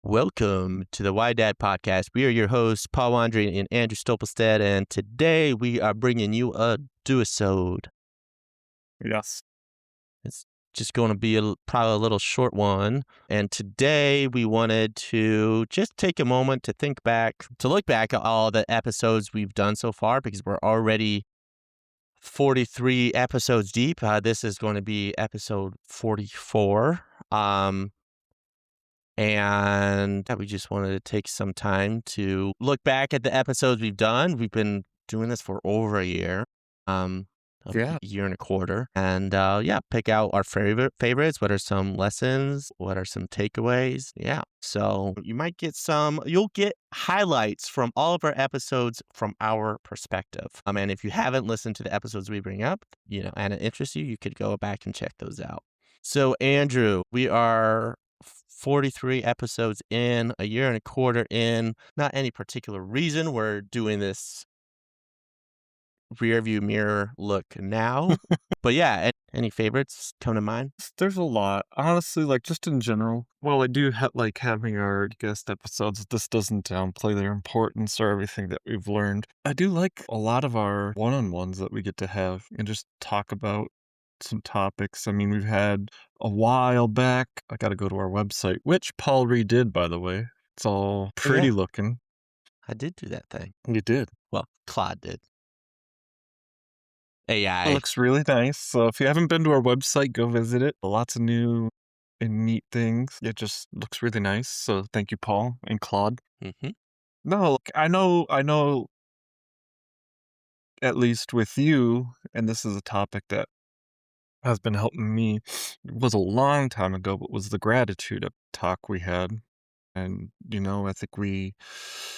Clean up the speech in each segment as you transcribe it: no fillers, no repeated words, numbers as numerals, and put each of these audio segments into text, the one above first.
Welcome to the Why Dad podcast. We are your hosts, Paul Wandry and Andrew Stolpelstead, and today we are bringing you a do-isode. Yes. It's just going to be probably a little short one, and today we wanted to just take a moment to look back at all the episodes we've done so far, because we're already 43 episodes deep. This is going to be episode 44. And we just wanted to take some time to look back at the episodes we've done. We've been doing this for over a year, a year and a quarter. And pick out our favorites. What are some lessons? What are some takeaways? Yeah. So you'll get highlights from all of our episodes from our perspective. And if you haven't listened to the episodes we bring up, and it interests you, you could go back and check those out. So Andrew, we are 43 episodes in, a year and a quarter in. Not any particular reason we're doing this rear view mirror look now. But yeah, any favorites come to mind? There's a lot. Honestly, just in general. Well, I do having our guest episodes. This doesn't downplay their importance or everything that we've learned. I do like a lot of our one-on-ones that we get to have and just talk about some topics. I mean, we've had a while back. I got to go to our website, which Paul redid, by the way. It's all pretty looking. I did do that thing. You did. Well, Claude did. AI. It looks really nice. So if you haven't been to our website, go visit it. Lots of new and neat things. It just looks really nice. So thank you, Paul and Claude. Mm-hmm. No, I know. At least with you, and this is a topic that has been helping me. It was a long time ago, but was the gratitude talk we had. And, I think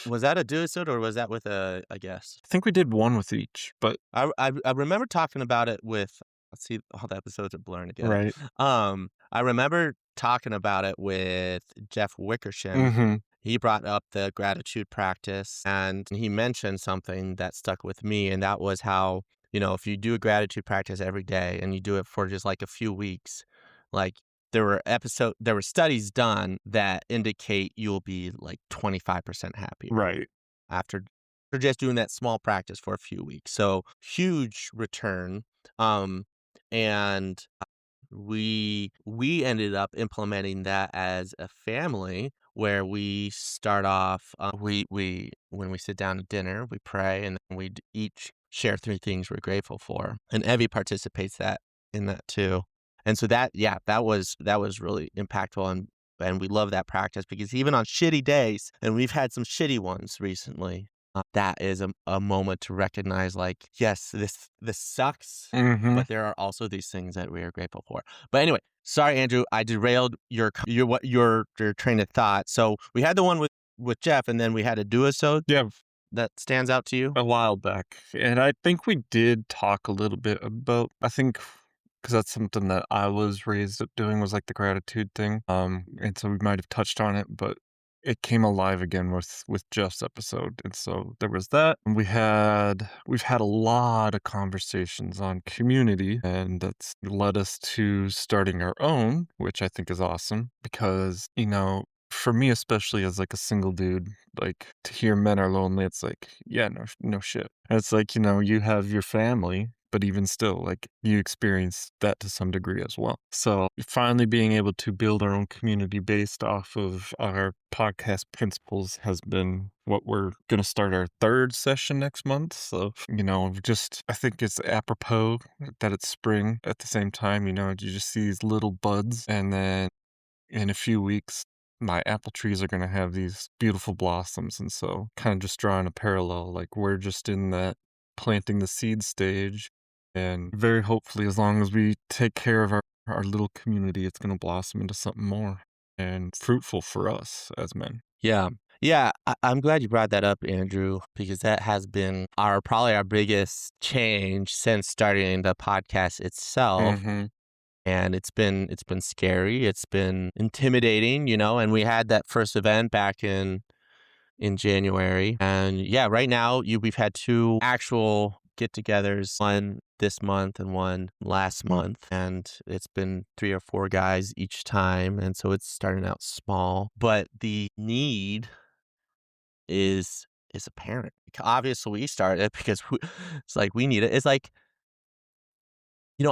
Was that a do-isode or was that with a guest? I think we did one with each, but I remember talking about it with, let's see, all the episodes are blurring together. right. I remember talking about it with Jeff Wickersham. Mm-hmm. He brought up the gratitude practice, and he mentioned something that stuck with me, and that was how, if you do a gratitude practice every day and you do it for just a few weeks, there were studies done that indicate you'll be 25% happier. Right. After just doing that small practice for a few weeks. So huge return. And we ended up implementing that as a family, where we start off, when we sit down to dinner, we pray, and then we each share 3 things we're grateful for. And Evie participates in that too. And so that was really impactful, and we love that practice, because even on shitty days, and we've had some shitty ones recently, that is a moment to recognize, yes, this sucks, Mm-hmm. but there are also these things that we are grateful for. But anyway, sorry, Andrew, I derailed your train of thought. So we had the one with Jeff, and then we had a do-isode. Yeah. That stands out to you? A while back. And I think we did talk a little bit about, because that's something that I was raised up doing, was the gratitude thing. And so we might have touched on it, but it came alive again with Jeff's episode. And so there was that. And we've had a lot of conversations on community, and that's led us to starting our own, which I think is awesome, because, for me, especially as a single dude, to hear men are lonely, it's no shit. And it's you have your family, but even still, you experience that to some degree as well. So finally being able to build our own community based off of our podcast principles has been what we're going to start our 3rd session next month. So, I think it's apropos that it's spring at the same time. You just see these little buds, and then in a few weeks, my apple trees are going to have these beautiful blossoms. And so kind of just drawing a parallel, we're just in that planting the seed stage, and very hopefully, as long as we take care of our little community, it's going to blossom into something more and fruitful for us as men. Yeah. Yeah, I'm glad you brought that up, Andrew, because that has been probably our biggest change since starting the podcast itself. Mm-hmm. And it's been scary. It's been intimidating, and we had that first event back in January. And yeah, right now we've had 2 actual get-togethers, one this month and one last month, and it's been 3 or 4 guys each time, and so it's starting out small, but the need is apparent. Obviously, we started because it's like we need it. It's like,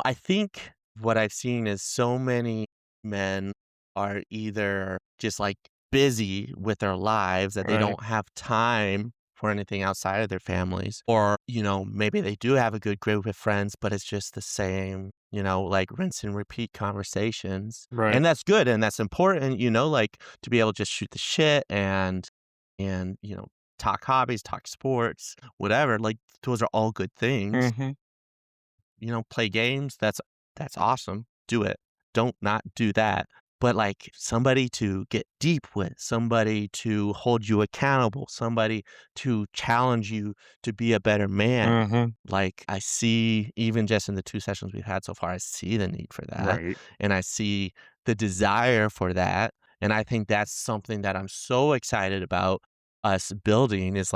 I think what I've seen is so many men are either just like busy with their lives that they Right. don't have time for anything outside of their families, or, maybe they do have a good group of friends, but it's just the same, like rinse and repeat conversations. Right. And that's good and that's important, like to be able to just shoot the shit and, talk hobbies, talk sports, whatever. Like those are all good things. Mhm. Play games, that's awesome. Do it. Don't not do that. But like somebody to get deep with, somebody to hold you accountable, somebody to challenge you to be a better man. Mhm. Like I see, even just in the 2 sessions we've had so far, I see the need for that. Right. And I see the desire for that. And I think that's something that I'm so excited about us building is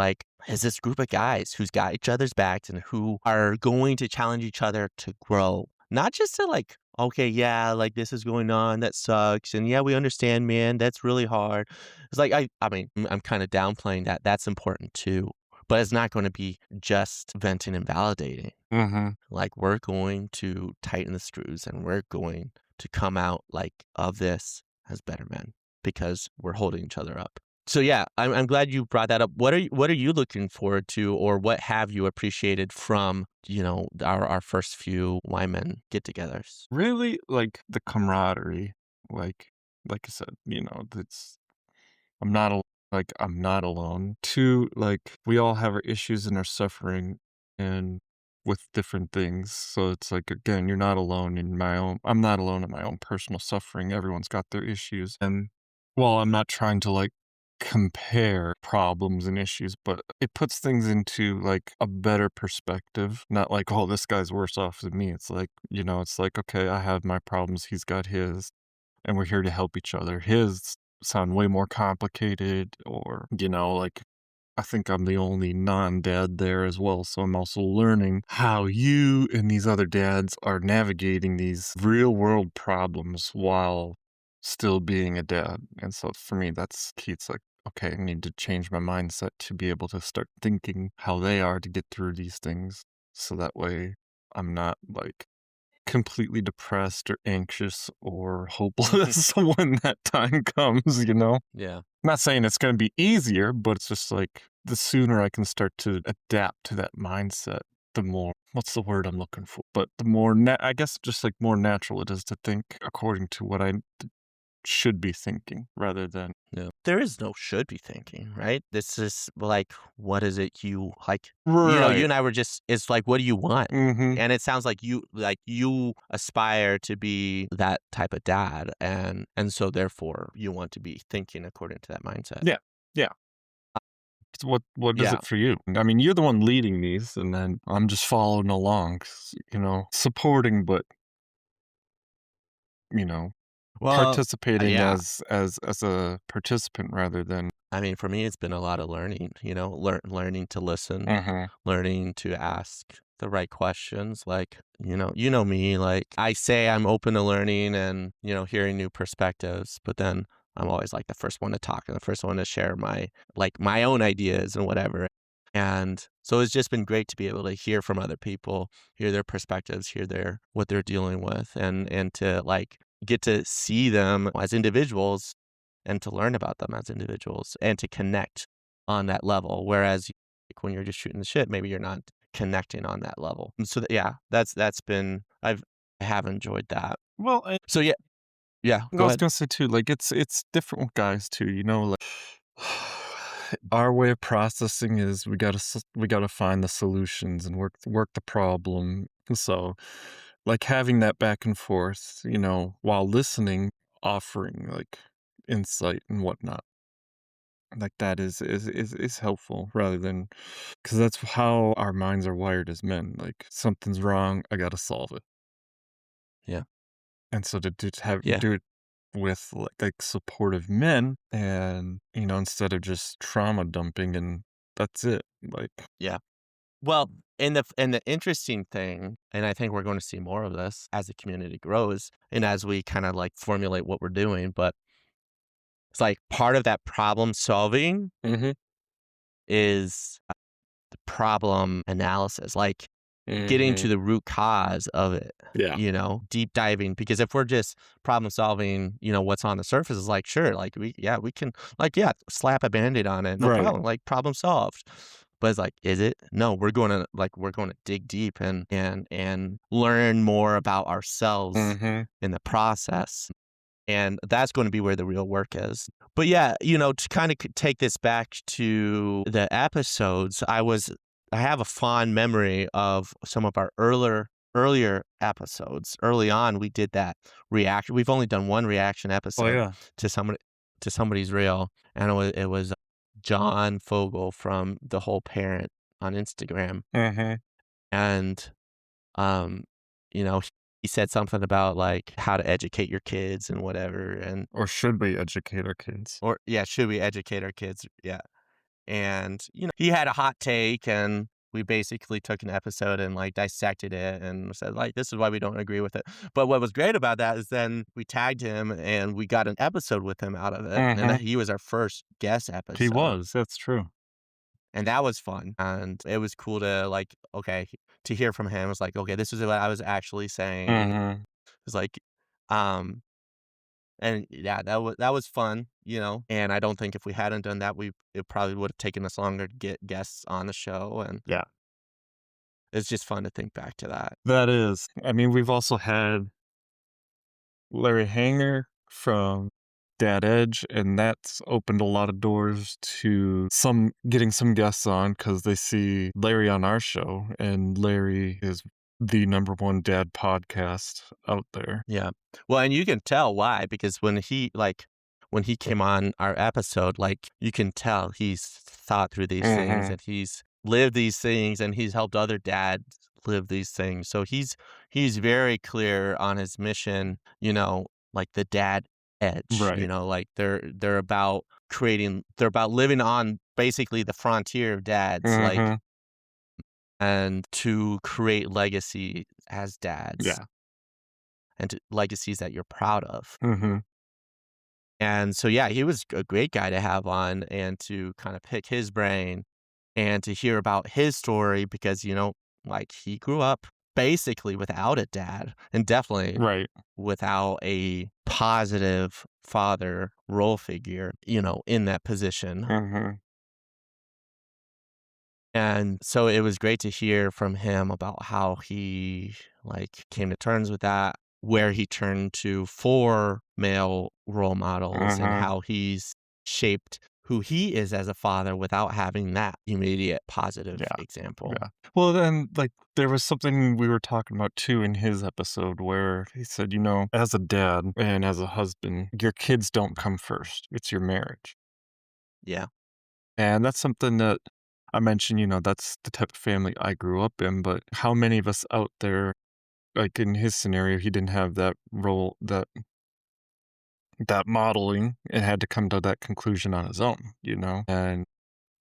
this group of guys who's got each other's backs and who are going to challenge each other to grow. Not just to like, okay, yeah, like this is going on, that sucks. And yeah, we understand, man, that's really hard. It's like I mean, I'm kind of downplaying that. That's important too. But it's not going to be just venting and validating. Mhm. Like we're going to tighten the screws and we're going to come out like of this as better men because we're holding each other up. So yeah, I'm glad you brought that up. What are you looking forward to, or what have you appreciated from our first few Wyman get-togethers? Really, like, the camaraderie, like I said, that's I'm not al I'm not alone. 2, like, we all have our issues and our suffering and with different things, so it's like, again, you're not alone in my own I'm not alone in my own personal suffering, everyone's got their issues, and while I'm not trying to, like, compare problems and issues, but it puts things into, like, a better perspective, not like, "Oh, this guy's worse off than me." It's like, it's like, "Okay, I have my problems, he's got his." And we're here to help each other. His sound way more complicated or, like I think I'm the only non-dad there as well, so I'm also learning how you and these other dads are navigating these real world problems while still being a dad. And so for me, that's key. It's like, okay, I need to change my mindset to be able to start thinking how they are to get through these things. So that way I'm not like completely depressed or anxious or hopeless when that time comes, you know? Yeah. Not saying it's gonna be easier, but it's just like the sooner I can start to adapt to that mindset, the more what's the word I'm looking for? But the more I guess just like more natural it is to think according to what I should be thinking rather than Yeah. There is no should be thinking, right? This is like, what is it you like? You Right. and I were just, it's like, what do you want? Mhm. And it sounds like you aspire to be that type of dad, and so therefore you want to be thinking according to that mindset. Yeah. Yeah. So what is Yeah. it for you? I mean, you're the one leading these, and then I'm just following along, supporting, but you know, Well, participating yeah. as a participant rather than I mean, for me, it's been a lot of learning, learning to listen, Mhm. learning to ask the right questions. Like, you know me, like I say I'm open to learning and, hearing new perspectives, but then I'm always like the first one to talk and the first one to share my own ideas and whatever. And so it's just been great to be able to hear from other people, hear their perspectives, hear what they're dealing with, and to like get to see them as individuals and to learn about them as individuals and to connect on that level. Whereas like, when you're just shooting the shit, maybe you're not connecting on that level. And so yeah, that's been I have enjoyed that. well, and So yeah, yeah, I go was ahead. gonna say too, like it's different with guys too, like our way of processing is we gotta find the solutions and work the problem. So, like having that back and forth, while listening, offering like insight and whatnot. Like that is helpful rather than because that's how our minds are wired as men. Like something's wrong, I gotta solve it. Yeah. And so to have Yeah. do it with like supportive men and instead of just trauma dumping and that's it. Like Yeah. Well, and the interesting thing, and I think we're going to see more of this as the community grows and as we kind of like formulate what we're doing, but it's like part of that problem solving Mhm. is the problem analysis, like getting to Mhm. the root cause of it, Yeah. deep diving. Because if we're just problem solving, what's on the surface is like, sure, like we can, like, yeah, slap a band-aid on it, no Right. problem, like problem solved. But it's like, is it? No, we're going to dig deep and learn more about ourselves Mhm. in the process. And that's going to be where the real work is. But yeah, to kind of take this back to the episodes, I have a fond memory of some of our earlier episodes. Early on, we did that reaction. We've only done one reaction Oh, episode yeah. to somebody's reel, and it was John Fogel from The Whole Parent on Instagram, Mhm. and um, he said something about like how to educate your kids and whatever, and Or should we educate our kids? or yeah, should we educate our kids? Yeah. And, he had a hot take, and we basically took an episode and like dissected it and said, like, this is why we don't agree with it. But what was great about that is then we tagged him and we got an episode with him out of it. And Mhm. he was our first guest He episode. was, that's true. And that was fun. And it was cool to like, okay, to hear from him. It was like, okay, this is what I was actually saying. Mhm. It's like, um, and yeah, that was fun, and I don't think if we hadn't done that, it probably would have taken us longer to get guests on the show, and Yeah. it's just fun to think back to that. That is. I mean, we've also had Larry Hanger from Dad Edge, and that's opened a lot of doors to some getting some guests on because they see Larry on our show, and Larry is the number one dad podcast out there. Yeah. Well, and you can tell why, because when he came on our episode, like, you can tell he's thought through these things Mhm. and he's lived these things and he's helped other dads live these things. So he's very clear on his mission, like the dad edge, Right. like they're about living on basically the frontier of dads, like, Mhm. and to create legacy as dads Yeah. and legacies that you're proud of. Mhm. And so, yeah, he was a great guy to have on and to kind of pick his brain and to hear about his story because, like, he grew up basically without a dad and definitely Right. without a positive father role figure, in that position. Mhm. And so it was great to hear from him about how he like came to terms with that, where he turned to for male role models and Mhm. how he's shaped who he is as a father without having that immediate positive Yeah. example. Yeah. Well, then, like, there was something we were talking about too in his episode where he said, as a dad and as a husband, your kids don't come first. It's your marriage. Yeah. And that's something that I mentioned, that's the type of family I grew up in, but how many of us out there, like in his scenario, he didn't have that role, that modeling and had to come to that conclusion on his own. And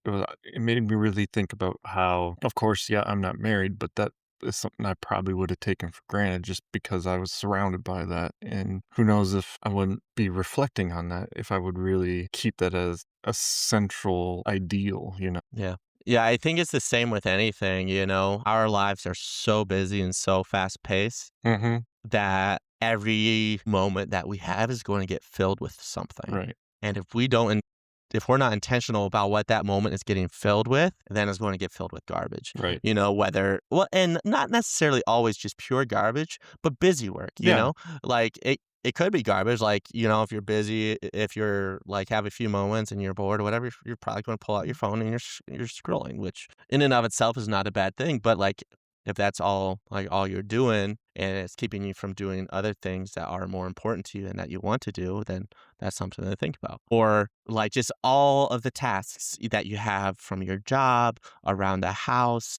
it made me really think about how, of course, yeah, I'm not married, but that is something I probably would have taken for granted just because I was surrounded by that. And who knows if I wouldn't be reflecting on that, if I would really keep that as a central ideal. Yeah. Yeah, I think it's the same with anything, Our lives are so busy and so fast paced Mm-hmm. that every moment that we have is going to get filled with something. Right. And if we're not intentional about what that moment is getting filled with, then it's going to get filled with garbage. Right. And not necessarily always just pure garbage, but busy work, Yeah. Like it could be garbage, like, if you're busy, if you're like have a few moments and you're bored or whatever, you're probably going to pull out your phone and you're scrolling, which in and of itself is not a bad thing. But like, if that's all you're doing and it's keeping you from doing other things that are more important to you and that you want to do, then that's something to think about. Or like just all of the tasks that you have from your job around the house,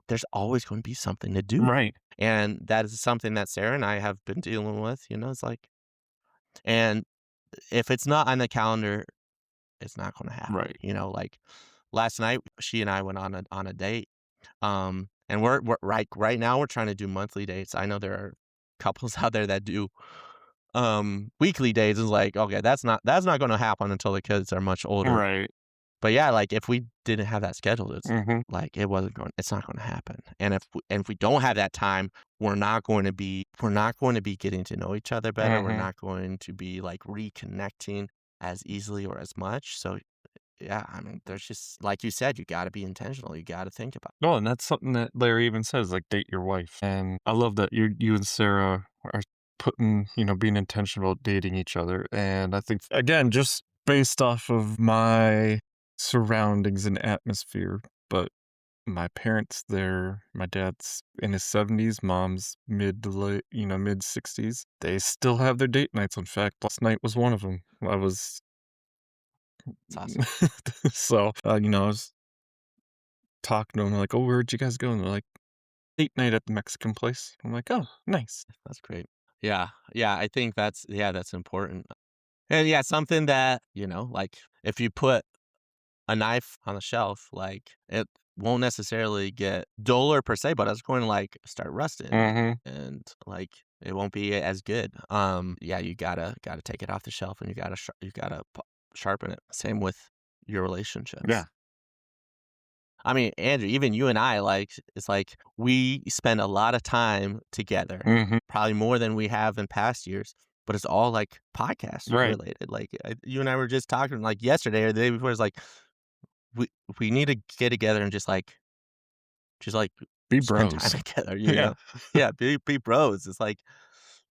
there's always going to be something to do. Right. And that is something that Sarah and I have been dealing with, it's like, and if it's not on the calendar, it's not going to happen. Right. Like last night, she and I went on a date. And we're right now we're trying to do monthly dates. I know there are couples out there that do weekly dates. Is like, okay, that's not going to happen until the kids are much older. Right. But yeah, like if we didn't have that scheduled, it's Mhm. like it's not going to happen. And if we don't have that time, we're not going to be getting to know each other better. We're Mhm. not going to be like reconnecting as easily or as much. So yeah, I mean, there's just like you said, you got to be intentional. You got to think about. No, and that's something that Larry even says, like, date your wife. And I love that you and Sarah are putting, being intentional about dating each other. And I think, again, just based off of my surroundings and atmosphere, but my parents, my dad's in his 70s, mom's mid to late, mid 60s. They still have their date nights. In fact, last night was one of them. I was, It's awesome. so, I was talking to them, like, oh, where'd you guys go? And they're like, date night at the Mexican place. I'm like, "Oh, nice." That's great. Yeah, yeah. I think that's important. And yeah, something that like if you put a knife on the shelf, like it won't necessarily get duller per se, but it's going to like start rusting Mhm. and like it won't be as good. Yeah, you gotta take it off the shelf and you gotta sharpen it. Same with your relationships. Yeah. I mean, Andrew, even you and I, like, it's like we spend a lot of time together, Mhm. probably more than we have in past years, but it's all like podcast Right. related. Like you and I were just talking like yesterday or the day before. It's like we we need to get together and just like Be spend time bros. together. Yeah. Yeah, be bros. It's like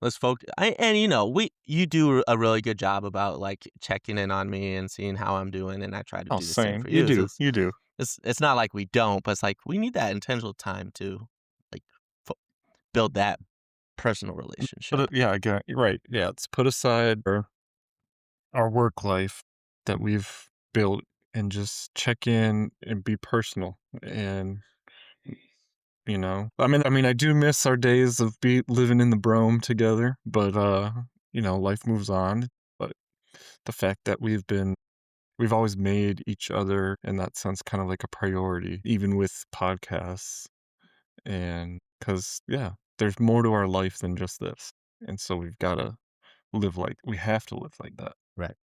let's focus. And you do a really good job about like checking in on me and seeing how I'm doing, and I try to Oh, do the same same. for You you. It's, do. it's You do. it's not like we don't, but it's like we need that intentional time to like fo- build that personal But, relationship. yeah, again, you're right. Yeah, let's put aside our work life that we've built and just check in and be personal. And, I mean, I do miss our days of living in the Brome together, but, life moves on. But the fact that we've always made each other in that sense kind of like a priority, even with podcasts. And because, yeah, there's more to our life than just this. And so we have to live like that. Right.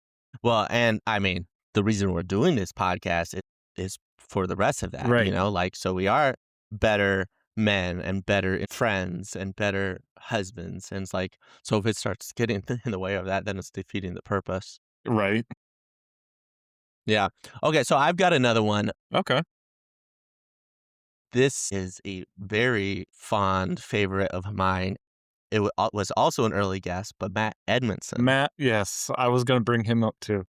Well, and I mean, the reason we're doing this podcast is for the rest of that, Right. like, so we are better men and better friends and better husbands. And it's like, so if it starts getting in the way of that, then it's defeating the purpose. Right. Yeah. Okay. So I've got another one. Okay. This is a very fond favorite of mine. It was also an early guest, but Matt Edmondson. Matt, yes, I was going to bring him up too.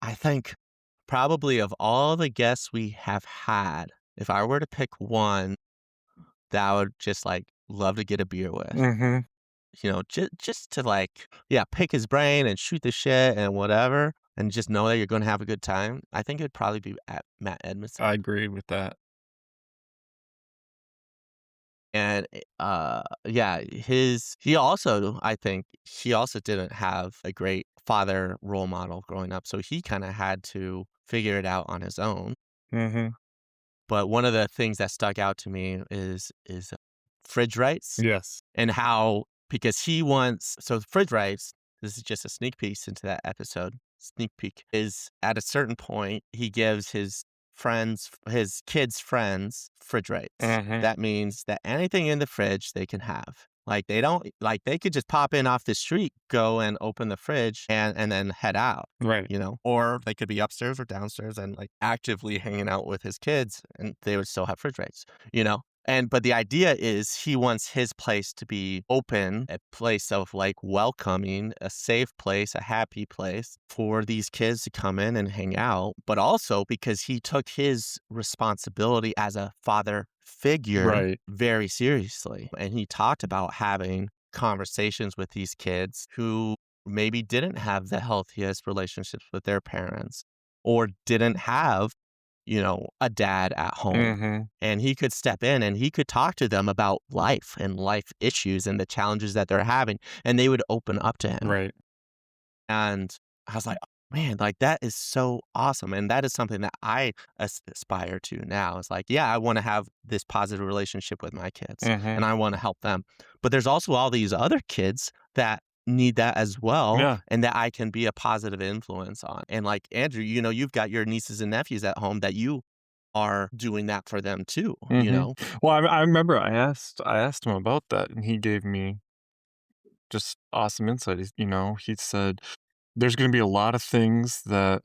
I think, probably of all the guests we have had, if I were to pick one that I would just like love to get a beer with, Hmm. just to like, yeah, pick his brain and shoot the shit and whatever, and just know that you're going to have a good time. I think it'd probably be at Matt Edmondson. I agree with that. And, yeah, he also didn't have a great father role model growing up, so he kinda had to figure it out on his own. Hmm. But one of the things that stuck out to me is fridge rights Yes. and how because he wants so fridge rights, this is just a sneak peek into that episode. Sneak peek is at a certain point, he gives his kids' friends fridge rights. Hmm. That means that anything in the fridge they can have. Like they don't like they could just pop in off the street, go and open the fridge and then head out. Right. Or they could be upstairs or downstairs and like actively hanging out with his kids and they would still have fridge rights, you know? But the idea is he wants his place to be open, a place of like welcoming, a safe place, a happy place for these kids to come in and hang out. But also because he took his responsibility as a father figure Right. very seriously. And he talked about having conversations with these kids who maybe didn't have the healthiest relationships with their parents or didn't have a dad at home. Hmm. And he could step in and he could talk to them about life and life issues and the challenges that they're having. And they would open up to him. Right. And I was like, Man, like, that is so awesome, and that is something that I aspire to now. It's like, yeah, I wanna have this positive relationship with my kids, Mhm. and I wanna help them. But there's also all these other kids that need that as well, Yeah. and that I can be a positive influence on. And, like, Andrew, you've got your nieces and nephews at home that you are doing that for them too, you Mhm. know? Well, I remember I asked him about that, and he gave me just awesome insight. He said, "There's gonna be a lot of things that,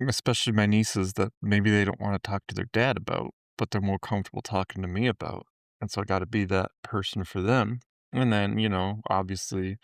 especially my nieces, that maybe they don't wanna talk to their dad about, but they're more comfortable talking to me about, and so I gotta be that person for them." And then, obviously,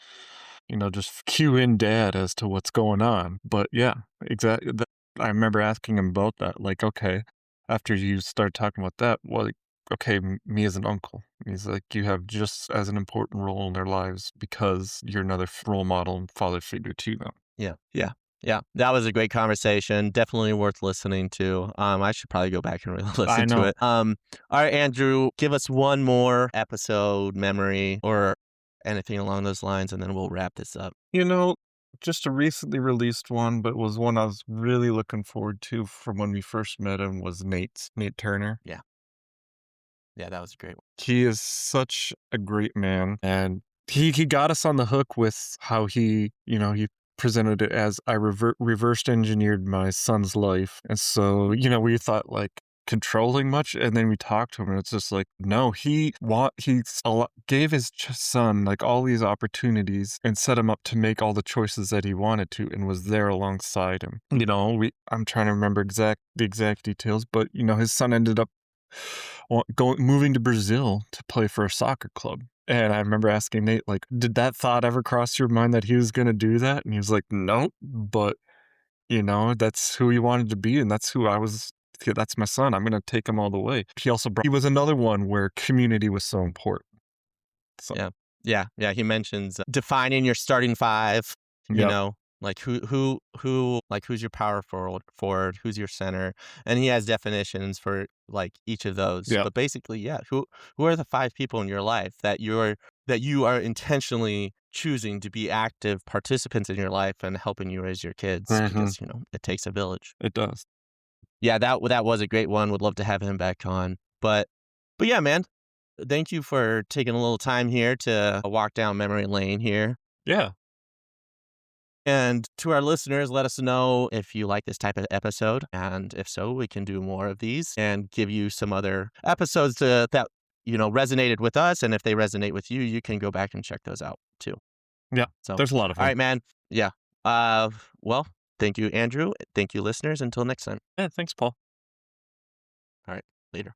just cue in dad as to what's going on. But yeah, exactly. I remember asking him about that. Like, okay, after you start talking about that, well, like, okay, me as an uncle. He's like, you have just as an important role in their lives because you're another role model and father figure to them. Yeah, yeah, yeah. That was a great conversation. Definitely worth listening to. I should probably go back and really I listen to know. it. All right, Andrew, give us one more episode memory or anything along those lines, and then we'll wrap this up. You know, just a recently released one, but was one I was really looking forward to from when we first met him was Nate Turner. Yeah, yeah, that was a great one. He is such a great man, and he got us on the hook with how he presented it as I reversed engineered my son's life, and so, we thought, like, controlling much, and then we talked to him, and it's just like, no, gave his son, like, all these opportunities and set him up to make all the choices that he wanted to and was there alongside him. I'm trying to remember the exact details, but, his son ended up moving to Brazil to play for a soccer club. And I remember asking Nate, like, did that thought ever cross your mind that he was going to do that? And he was like, nope, but that's who he wanted to be. And that's who I was. Yeah, that's my son. I'm going to take him all the way. He was another one where community was so important. So, Yeah. Yeah, yeah, he mentions defining your starting 5, yep. like who's your power forward, who's your center, and he has definitions for, like, each of those. Yep. But basically, yeah, who are the 5 people in your life that you are intentionally choosing to be active participants in your life and helping you raise your kids Hmm. because, it takes a village. It does. Yeah, that was a great one, would love to have him back on. But yeah, man, thank you for taking a little time here to walk down memory lane here. Yeah. And to our listeners, let us know if you like this type of episode. And if so, we can do more of these and give you some other episodes that, resonated with us. And if they resonate with you, you can go back and check those out too. Yeah. So, all There's a lot of them. right, man. Yeah. Well, thank you, Andrew. Thank you, listeners. Until next time. Yeah. Thanks, Paul. All right. Later.